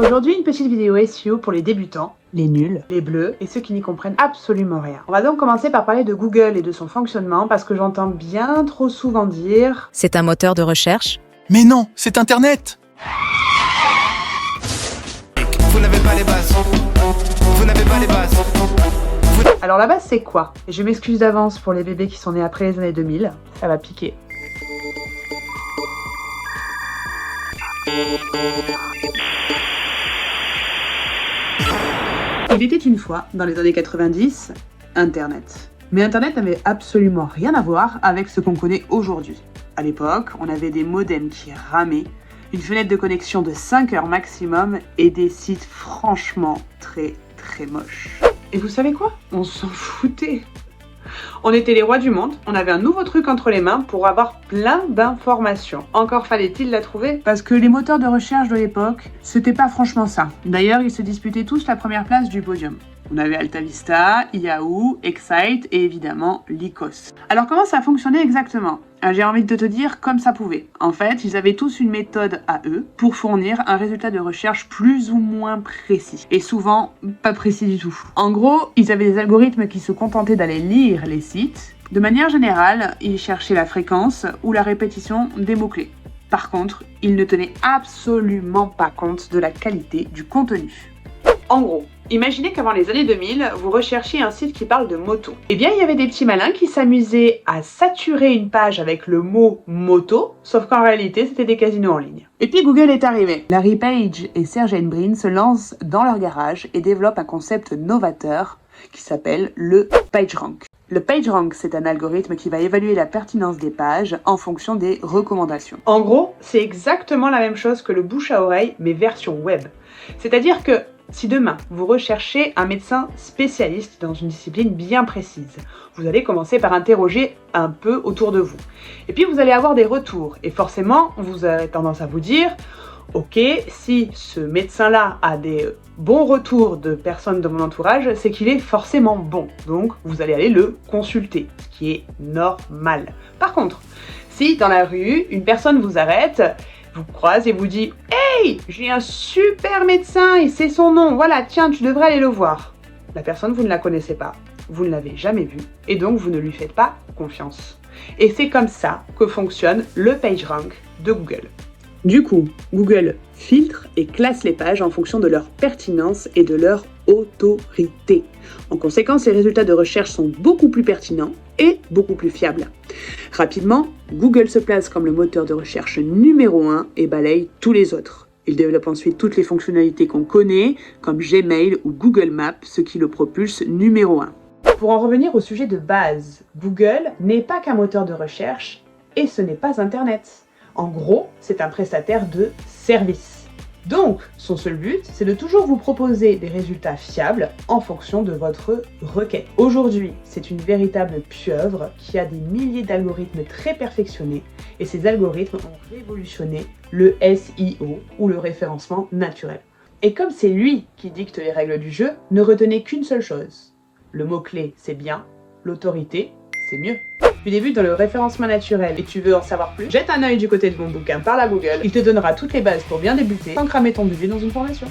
Aujourd'hui, une petite vidéo SEO pour les débutants, les nuls, les bleus et ceux qui n'y comprennent absolument rien. On va donc commencer par parler de Google et de son fonctionnement parce que j'entends bien trop souvent dire « C'est un moteur de recherche ». Mais non, c'est Internet. Vous n'avez pas les bases. Vous n'avez pas les bases. Alors la base c'est quoi? Et je m'excuse d'avance pour les bébés qui sont nés après les années 2000, ça va piquer. Il était une fois, dans les années 90, Internet. Mais Internet n'avait absolument rien à voir avec ce qu'on connaît aujourd'hui. À l'époque, on avait des modems qui ramaient, une fenêtre de connexion de 5 heures maximum et des sites franchement très moches. Et vous savez quoi? On s'en foutait. On était les rois du monde, on avait un nouveau truc entre les mains pour avoir plein d'informations. Encore fallait-il la trouver? Parce que les moteurs de recherche de l'époque, c'était pas franchement ça. D'ailleurs, ils se disputaient tous la première place du podium. On avait AltaVista, Yahoo, Excite et évidemment Lycos. Alors comment ça fonctionnait exactement? J'ai envie de te dire comme ça pouvait. En fait, ils avaient tous une méthode à eux pour fournir un résultat de recherche plus ou moins précis. Et souvent, pas précis du tout. En gros, ils avaient des algorithmes qui se contentaient d'aller lire les sites. De manière générale, ils cherchaient la fréquence ou la répétition des mots-clés. Par contre, ils ne tenaient absolument pas compte de la qualité du contenu. En gros, imaginez qu'avant les années 2000, vous recherchiez un site qui parle de moto. Eh bien, il y avait des petits malins qui s'amusaient à saturer une page avec le mot moto, sauf qu'en réalité, c'était des casinos en ligne. Et puis Google est arrivé. Larry Page et Sergey Brin se lancent dans leur garage et développent un concept novateur qui s'appelle le PageRank. Le PageRank, c'est un algorithme qui va évaluer la pertinence des pages en fonction des recommandations. En gros, c'est exactement la même chose que le bouche à oreille, mais version web. C'est-à-dire que si demain, vous recherchez un médecin spécialiste dans une discipline bien précise, vous allez commencer par interroger un peu autour de vous. Et puis, vous allez avoir des retours. Et forcément, vous avez tendance à vous dire « Ok, si ce médecin-là a des bons retours de personnes de mon entourage, c'est qu'il est forcément bon. » Donc, vous allez aller le consulter, ce qui est normal. Par contre, si dans la rue, une personne vous arrête, vous croise et vous dit « Hey, j'ai un super médecin et c'est son nom, voilà, tiens, tu devrais aller le voir. » La personne, vous ne la connaissez pas, vous ne l'avez jamais vue et donc vous ne lui faites pas confiance. Et c'est comme ça que fonctionne le PageRank de Google. Du coup, Google filtre et classe les pages en fonction de leur pertinence et de leur autorité. En conséquence, les résultats de recherche sont beaucoup plus pertinents et beaucoup plus fiables. Rapidement, Google se place comme le moteur de recherche numéro 1 et balaye tous les autres. Il développe ensuite toutes les fonctionnalités qu'on connaît, comme Gmail ou Google Maps, ce qui le propulse numéro 1. Pour en revenir au sujet de base, Google n'est pas qu'un moteur de recherche et ce n'est pas Internet. En gros, c'est un prestataire de services. Donc, son seul but, c'est de toujours vous proposer des résultats fiables en fonction de votre requête. Aujourd'hui, c'est une véritable pieuvre qui a des milliers d'algorithmes très perfectionnés et ces algorithmes ont révolutionné le SEO ou le référencement naturel. Et comme c'est lui qui dicte les règles du jeu, ne retenez qu'une seule chose. Le mot-clé, c'est bien, l'autorité, c'est mieux. Tu débutes dans le référencement naturel et tu veux en savoir plus? Jette un œil du côté de mon bouquin Parle à Google, il te donnera toutes les bases pour bien débuter sans cramer ton budget dans une formation.